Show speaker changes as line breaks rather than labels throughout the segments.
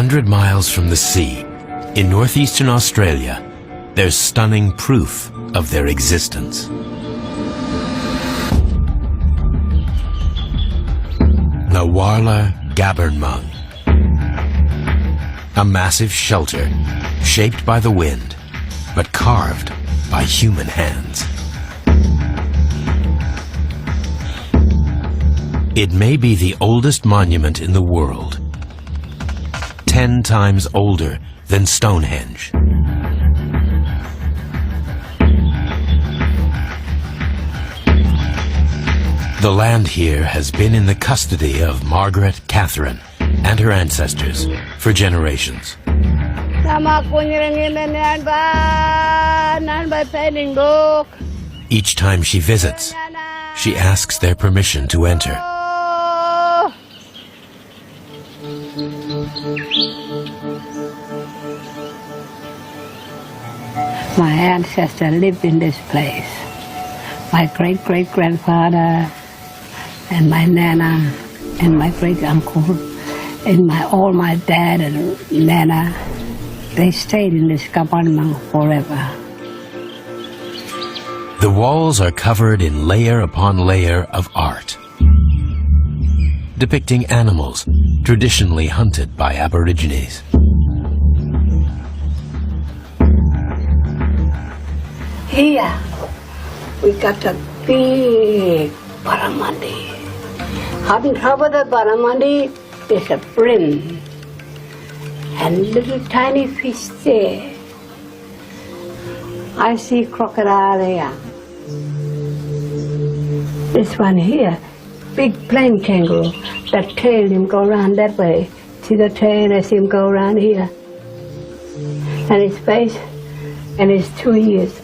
100 miles from the sea, in northeastern Australia, there's stunning proof of their existence. Nawala Gabernmung, a massive shelter shaped by the wind, but carved by human hands. It may be the oldest monument in the world, 10 times older than Stonehenge. The land here has been in the custody of Margaret Catherine and her ancestors for generations. Each time she visits, she asks their permission to enter.
My ancestor lived in this place. My great-great-grandfather and my nana and my great-uncle and all my dad and nana, they stayed in this Gabernmung forever.
The walls are covered in layer upon layer of art, depicting animals traditionally hunted by Aborigines.
Here, we got a big barramundi. On top of the barramundi is a brim and little tiny fish there. I see crocodile there. This one here, big plain kangaroo. That tail him go around that way. See the tail, I see him go around here. And his face and his 2 ears.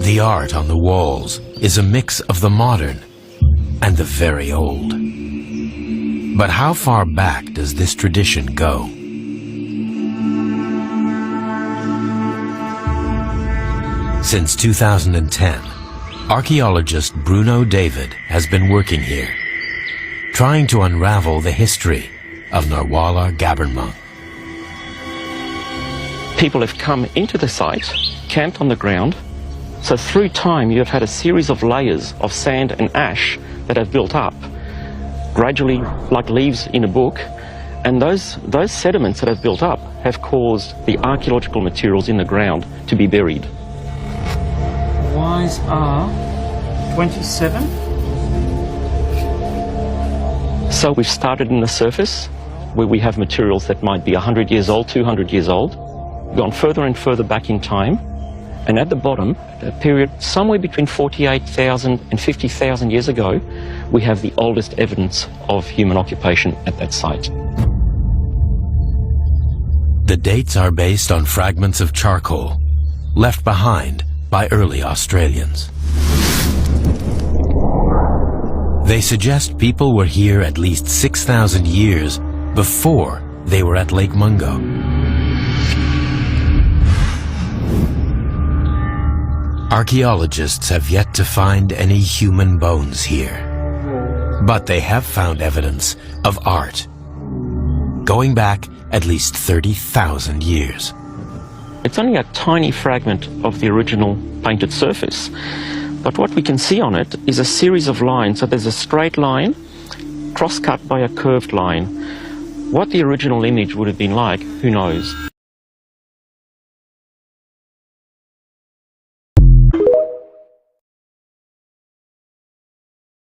The art on the walls is a mix of the modern and the very old. But how far back does this tradition go? Since 2010, archaeologist Bruno David has been working here, trying to unravel the history of Nawala Gabernmung.
People have come into the site, camped on the ground, so through time you've had a series of layers of sand and ash that have built up, gradually like leaves in a book, and those sediments that have built up have caused the archaeological materials in the ground to be buried.
Y's are 27.
So we've started in the surface, where we have materials that might be 100 years old, 200 years old, gone further and further back in time, and at the bottom, a period somewhere between 48,000 and 50,000 years ago, we have the oldest evidence of human occupation at that site.
The dates are based on fragments of charcoal left behind by early Australians. They suggest people were here at least 6,000 years before they were at Lake Mungo. Archaeologists have yet to find any human bones here, but they have found evidence of art going back at least 30,000 years.
It's only a tiny fragment of the original painted surface, but what we can see on it is a series of lines. So there's a straight line cross-cut by a curved line. What the original image would have been like, who knows?